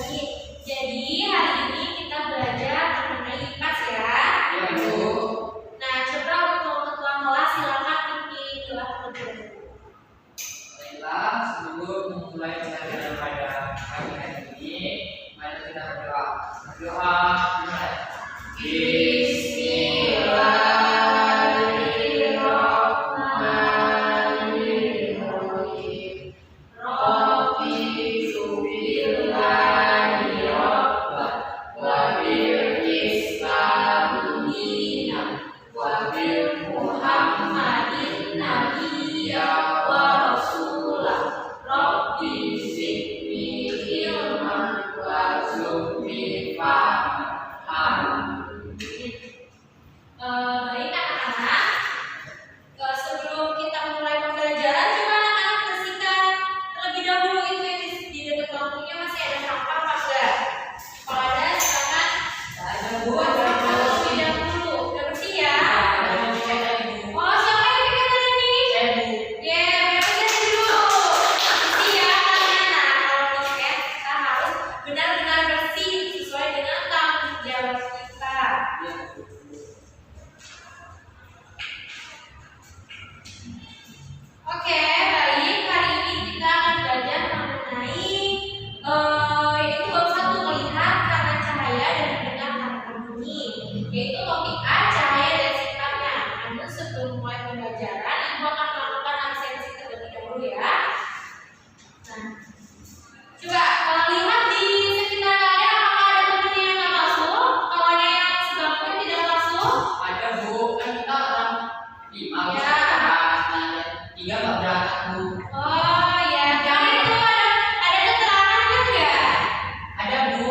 baik. Jadi hari ini kita belajar mengenai IPAS ya. Ya, Bu. Nah, coba untuk ketua kelas silakan pimpin doa terlebih dahulu. Baiklah, sebelum memulai pelajaran pada pagi hari ini, mari kita berdoa. Berdoa dimulai. Bismillahirrahmanirrahim. Rabbi syukurillahirrahmanirrahim. Wa bil Islam dinan wa bil Muhammadin nabiyya wa rasulah. Rabbi zidni ilman warzuqni fahman. Baik anak-anak, sebelum kita mulai pembelajaran, coba anak-anak bersihkan terlebih dahulu itu yang di dekat lampunya masih ada sampah apa enggak? Kalau ada silakan buang sampah terlebih dahulu. Udah bersih ya? Oh, siapa yang pegang tadi nih? Ya, bersih dulu. Bersih ya kalian. Nah, kalau tiket kita harus benar-benar bersih sesuai dengan tanggung jawab kita. Oke, baik. Hari ini kita akan belajar mengenai yaitu bab 1 melihat karena cahaya dan mendengar karena bunyi. Yaitu topik A, cahaya dan sifatnya. Namun sebelum mulai pembelajaran, Ibu akan melakukan absensi terlebih dahulu ya. Nah, coba lihat di sekitar kalian apakah ada temannya yang nggak masuk? Kalau ada yang sebabnya tidak masuk, Ada, Bu, kan kita orang 5 Ya. tiga nggak berangkat, Bu. oh ya, jangan itu ada keterangannya enggak? Ada, Bu.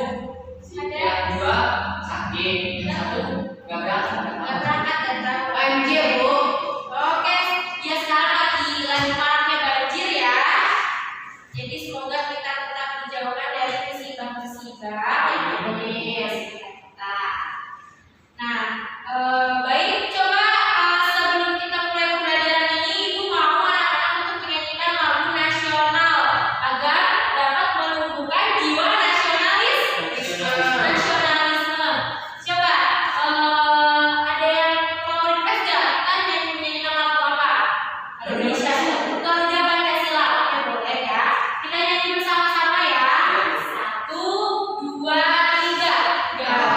Ada. Yang 2 sakit, yang 1 nggak berangkat. Nggak berangkat dan tahu. Banjir, Bu. Oke, ya sekarang lagi maraknya banjir ya. Jadi semoga kita tetap dijauhkan dari musibah-musibah yang ada di sekitar kita. Nah, baik, coba sebelum kita mulai pembelajaran ini, Ibu mau anak-anak untuk menyanyikan lagu nasional agar dapat menumbuhkan jiwa nasionalisme. Coba ada yang mau request nggak? Kita nyanyikan lagu apa? Indonesia. Garuda Pancasila. Oke, boleh ya. Kita nyanyi bersama-sama ya. 1, 2, 3.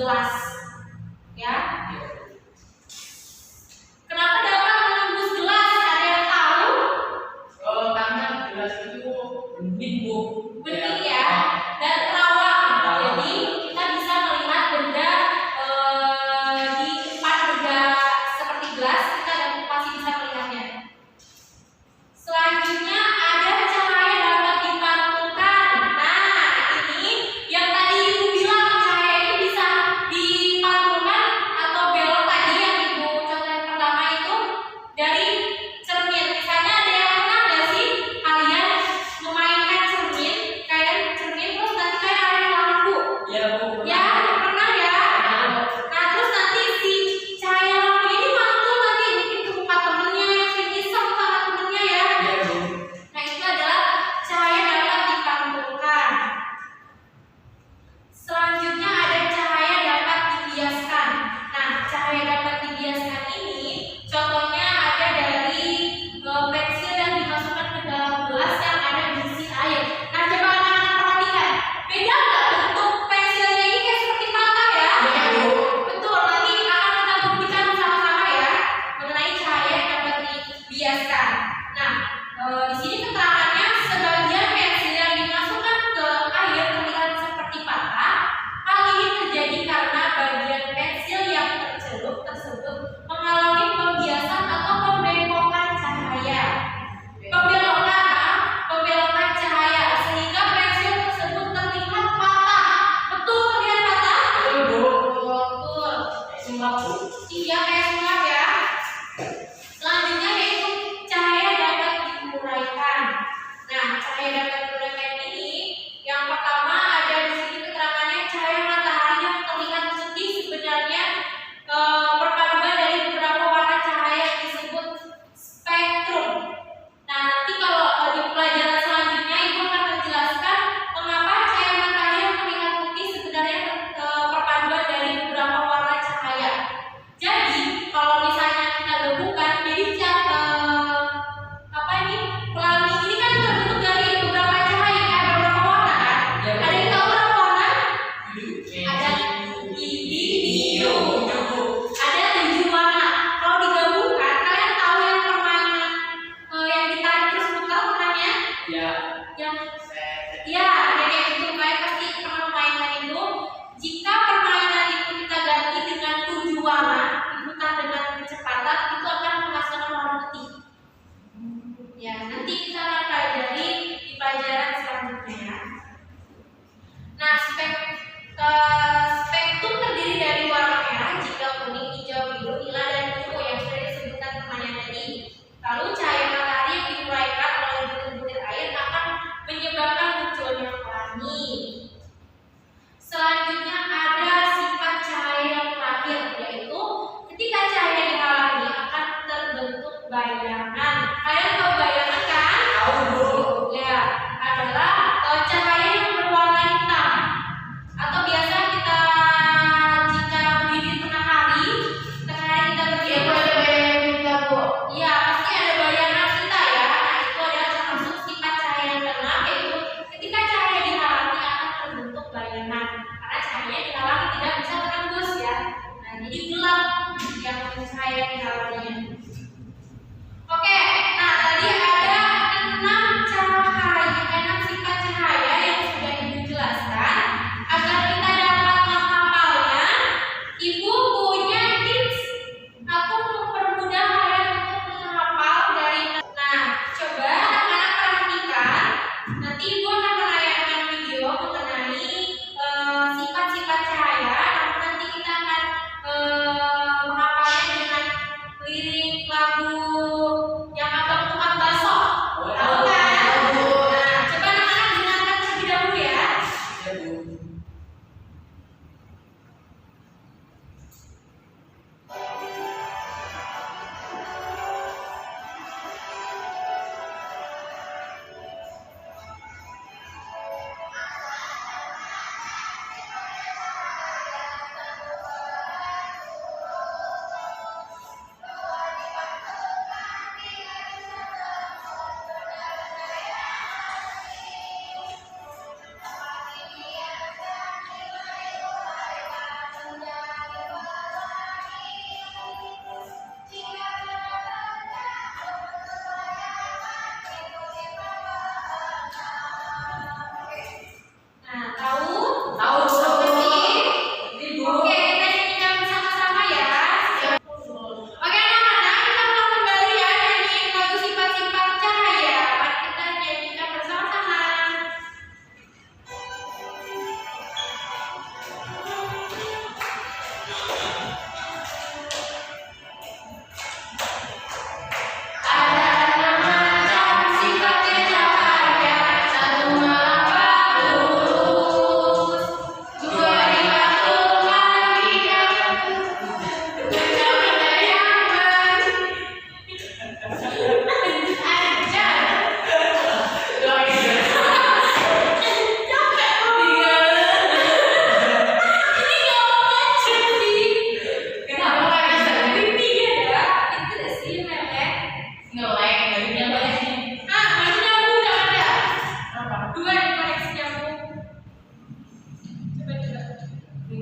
gelas. Ya. Kenapa dapat menembus gelas? Ada yang tahu? Karena gelas itu bening, Bu. Bening ya, dan terawang. Jadi kita bisa melihat benda di depan benda seperti gelas, kita masih bisa melihatnya. Selanjutnya ada cahaya dapat dipantulkan. Nah, ini yang tadi Ibu bilang cahaya itu bisa dipantulkan atau belok tadi yang Ibu contoh yang pertama itu dari cermin. Misalnya ada yang pernah nggak sih kalian memainkan cermin, kayak cermin terus nanti kayak ada lampu? Ya, Bu. Ya, pernah ya. Nah, terus nanti si cahaya lampu ini mantul nanti bikin ke muka temennya yang sering iseng sama temennya ya. Ya, Bu. Nah, itu adalah cahaya dapat dipantulkan. Selanjutnya ada cahaya dapat dibiaskan. Nah, cahaya dapat dibiaskan ini contohnya ada dari pensil yang dimasukkan ke dalam gelas yang ada berisi air. Nah, coba anak-anak perhatikan. Beda nggak bentuk pensilnya ini kayak seperti mata ya? Iya, Bu. Betul, nanti akan kita buktikan bersama-sama ya mengenai cahaya yang dapat dibiaskan. Nah, di sini keterangannya sebagian pensil yang dimasukkan ke air terlihat seperti patah. Hal ini terjadi karena bagian pensil yang tercelup tersebut mengalami pembiasan atau pembentukan cahaya. Pembelokan cahaya sehingga pensil tersebut terlihat patah. Betul terlihat patah? Betul, Bu. Betul. Sulap, Bu. Iya kayak sulap ya. Selanjutnya yaitu cahaya dapat diuraikan. Nah, cahaya dapat diuraikan ini yang pertama ada di sini keterangannya cahaya matahari yang terlihat putih sebenarnya perpaduan dari beberapa warna cahaya yang disebut spektrum. Nah, nanti kalau di pelajaran selanjutnya Ibu akan menjelaskan mengapa cahaya matahari yang terlihat putih sebenarnya perpaduan dari beberapa warna cahaya. Jadi, kalau misalnya kita gabungkan, jadi pelangi ini kan terbentuk dari beberapa cahaya, ada beberapa warna kan? Ya, Bu. Ada yang tahu berapa warna? Biru. Ada biru, Ya, Bu. ada 7 warna. Kalau digabungkan, kalian tahu yang permainan yang ditarik terus putar warnanya? Ya. Yang Set. ya, kayak gitu. Kalian pasti pernah mainan itu. Jika permainan itu kita ganti dengan 7 warna, diputar dengan kecepatan, itu akan menghasilkan warna putih. Ya, nanti kita akan pelajari di pelajaran selanjutnya ya. Nah, spektrum terdiri dari warna merah, jika kuning, hijau, biru, nila, dan ungu yang sudah disebutkan pertanyaan tadi. Lalu cahaya matahari yang diuraikan oleh butir-butir air akan menyebabkan munculnya pelangi. Selanjutnya ada sifat cahaya yang terakhir, yaitu ketika cahaya dihalangi akan terbentuk bayangan. Kalian tahu bayangan kan? Tahu, Bu. Ya, adalah cahaya yang berwarna hitam. Atau biasa kita jika berdiri di tengah hari kita berdiri. Iya, pasti ada bayangan kita ya. Nah, itu adalah termasuk sifat cahaya yang keenam, yaitu ketika cahaya dihalangi akan terbentuk bayangan. Karena cahaya dihalangi tidak bisa menembus ya. Nah, jadi gelap yang cahaya dihalanginya. Oke, nah tadi ada 6 sifat cahaya yang sudah Ibu jelaskan. Agar kita dapat menghafalnya, Ibu punya tips. Aku mempermudah kalian untuk menghafal dari. Nah, coba anak-anak perhatikan. Nanti Ibu akan menayangkan video mengenai sifat-sifat cahaya. Namun nanti kita akan menghafalnya dengan lirik lagu yang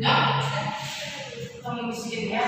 Enggak, kamu miskin ya.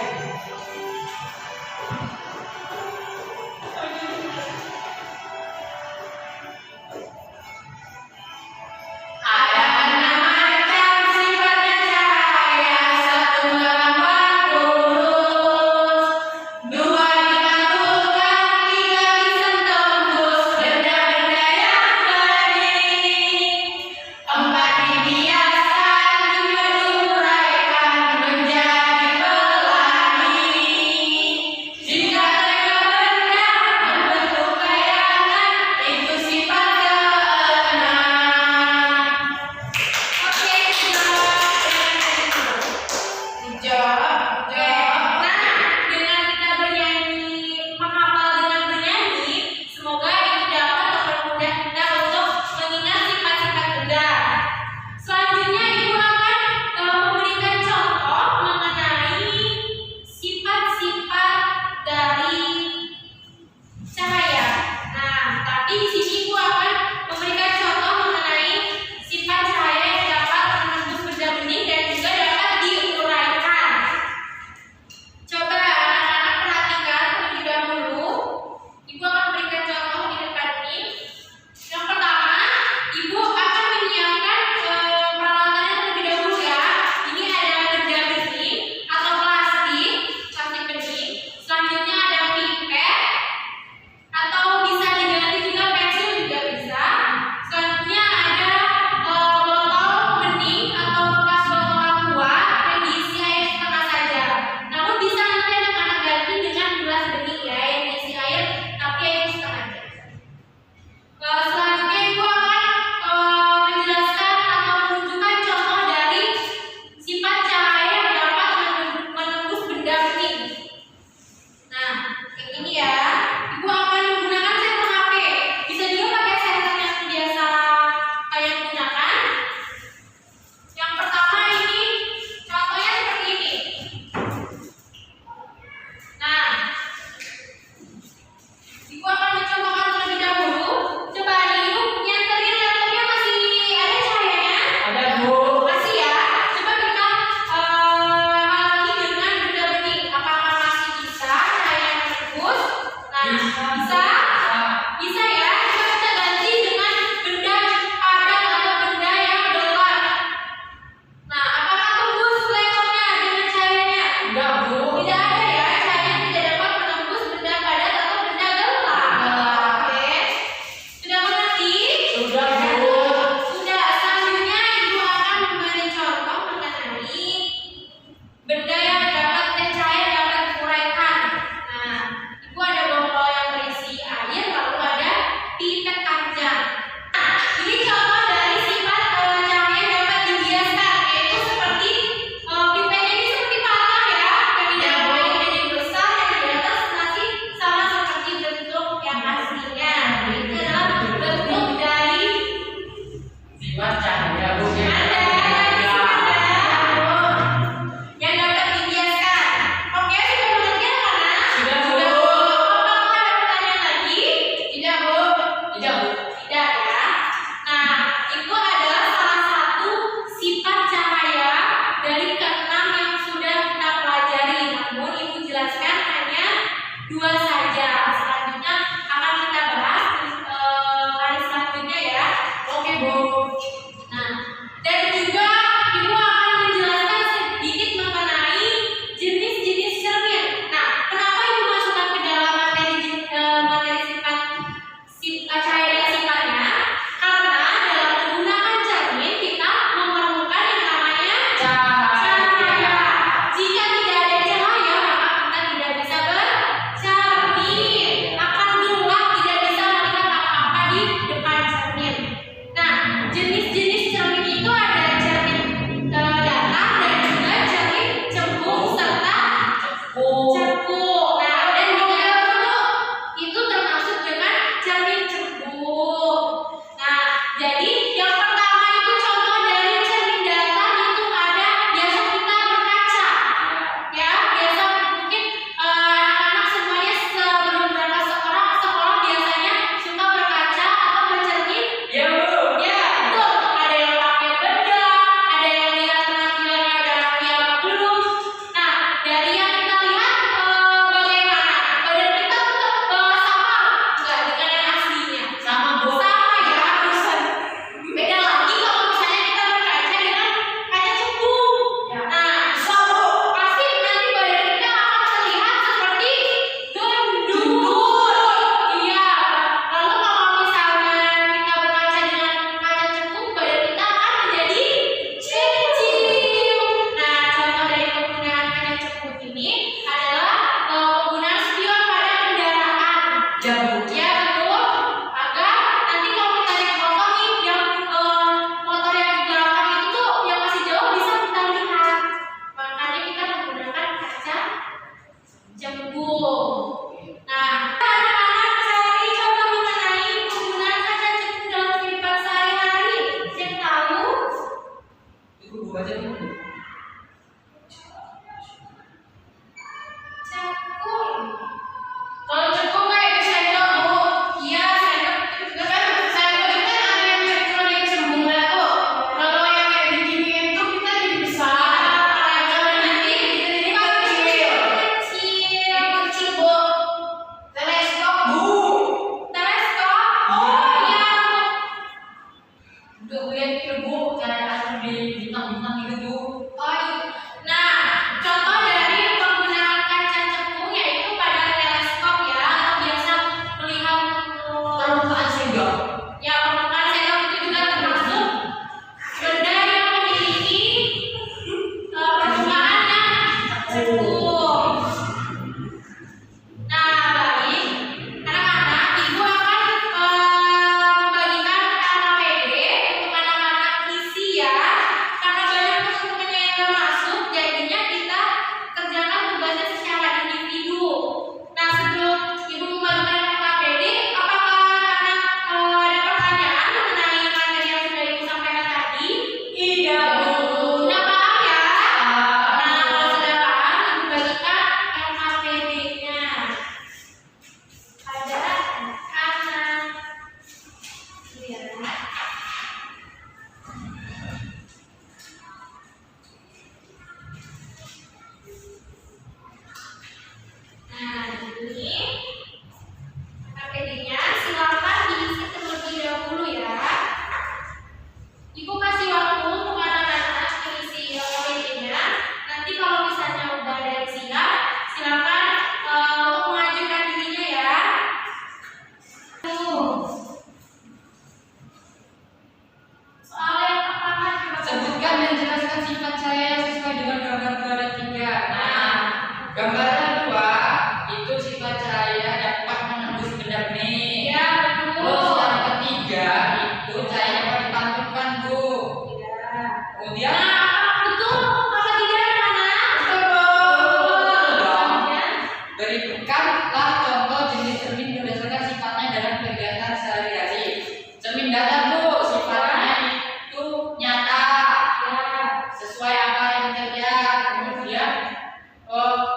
sesuai apa yang kerja. Kemudian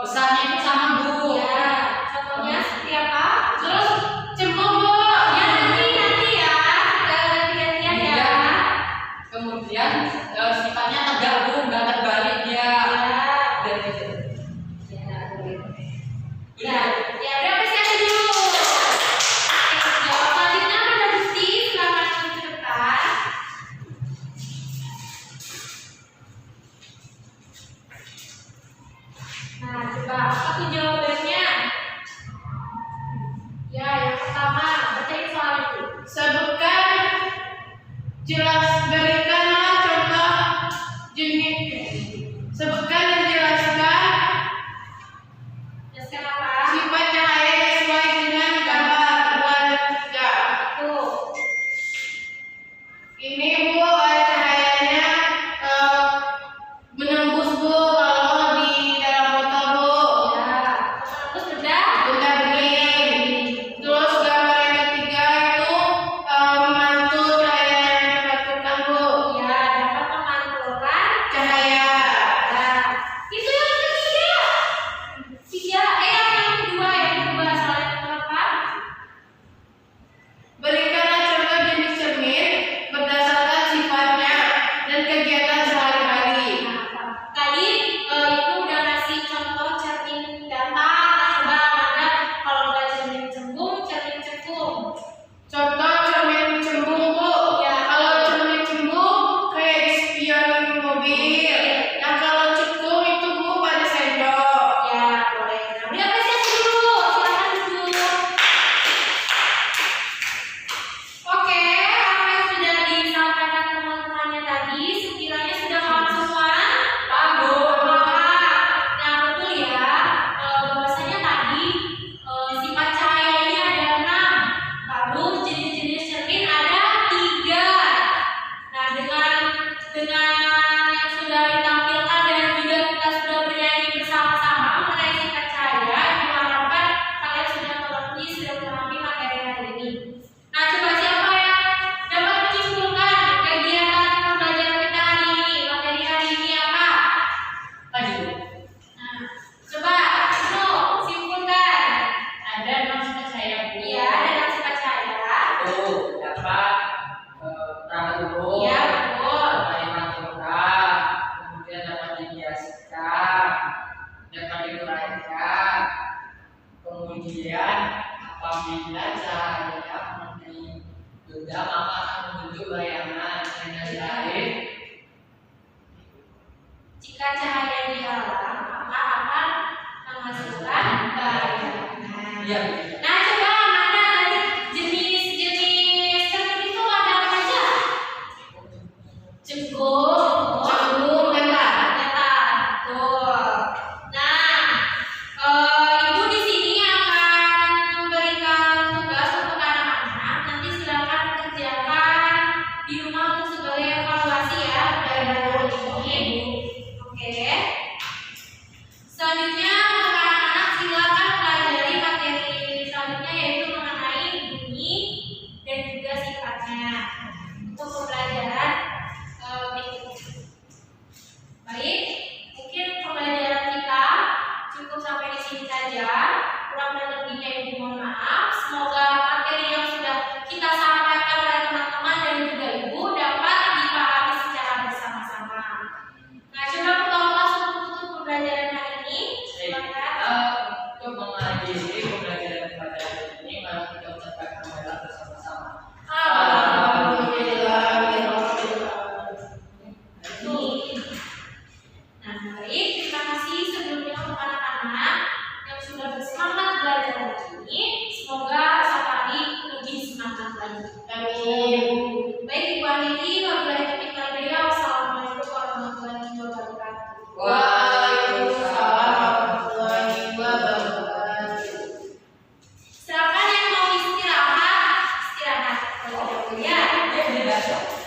pesannya itu sama Bu. Ya, contohnya seperti apa? Terus cembung Bu. Ya nanti ya. Ganti-gantian ya. Kemudian sifatnya tegak Bu, nggak terbalik dia. Dan gitu. Ya, ya berapa sih ada dulu? Jawab selanjutnya pada Gusti, silakan maju ke depan. Nah, coba satu jawabannya. Ya, yang pertama, bacain soal itu. Sebutkan berikanlah contoh jenis. Sebutkan dan jelaskan Jelaskan apa? sifat cahaya sesuai dengan gambar wajah. Tuh. Ini Bu, cahayanya menembus Bu kalau di dalam botol Bu. Ya, terus benda. Benda bening. Terus gambar yang ketiga itu memantul cahaya yang dipantulkan Bu. Ya, dapat memantulkan. Cahaya. Nah, itu yang ketiga. Yang kedua soalnya kenapa? Berikanlah contoh jenis cermin berdasarkan sifatnya dan kegiatan sehari-hari. Nah, tadi itu udah ngasih contoh cermin datar. Nah, coba ada kalau nggak cermin cembung, cermin cekung. Contoh cermin cembung Bu. Ya. Kalau cermin cembung kayak di spion mobil. Nah kalau cekung itu Bu pada sendok. Ya, boleh. Nah, beri apresiasi dulu. Silakan duduk. Oke, apa yang sudah disampaikan teman-temannya tadi sekiranya sudah paham semua? Paham Bu. Nah, betul ya. Bahwasanya tadi sifat cahaya ini ada 6. Lalu jenis-jenis cermin ada 3. Nah, dengan yang sudah ditampilkan dan juga kita sudah bernyanyi bersama-sama mengenai sifat cahaya, diharapkan kalian sudah mengerti, sudah memahami materi hari ini. Nah, coba siapa yang dapat menyimpulkan kegiatan pembelajaran kita hari ini? Materi hari ini apa? Lanjut Bu. Nah, coba Ibnu simpulkan. Ada 6 sifat cahaya Bu. Iya, ada 6 sifat cahaya. Tuh, dapat pertama dulu. Iya, betul. Dapat dimantulkan, kemudian dapat dibiaskan, dapat diuraikan, kemudian apabila cahaya mengenai benda maka akan membentuk bayangan dengan lain. Jika cahaya dihalang, maka akan menghasilkan bayangan. Iya. Nah, coba mana tadi jenis cermin itu ada apa aja? Cembung, Cembung dan datar. Tuh. Nah, Ibu di sini akan memberikan tugas untuk anak-anak. Nanti silakan kerjakan di rumah untuk sebagai evaluasi ya dari hari ini. Oke. Selanjutnya untuk anak-anak silakan pelajari materi selanjutnya yaitu mengenai bunyi dan juga sifatnya untuk pembelajaran berikut. Baik, mungkin pembelajaran kita cukup sampai di sini saja. Kurang dan lebihnya Ibu mohon maaf. Semoga materi yang sudah kita sampaikan oleh teman-teman dan juga Ibu dapat dipahami secara bersama-sama. Nah, coba ketua kelas untuk tutup pembelajaran hari ini. Silakan. Untuk mengakhiri pembelajaran pada hari ini, mari kita ucapkan hamdalah bersama-sama. Nah, baik, terima kasih sebelumnya untuk anak-anak yang sudah bersemangat belajar hari ini. Semoga esok hari lebih semangat lagi. Amin. Baik, Ibu akhiri. Wabillahi taufiq wal hidayah. Wassalamualaikum warahmatullahi wabarakatuh. Waalaikumsalam warahmatullahi wabarakatuh. Silakan yang mau istirahat, istirahat. Kalau ya, Jadi besok.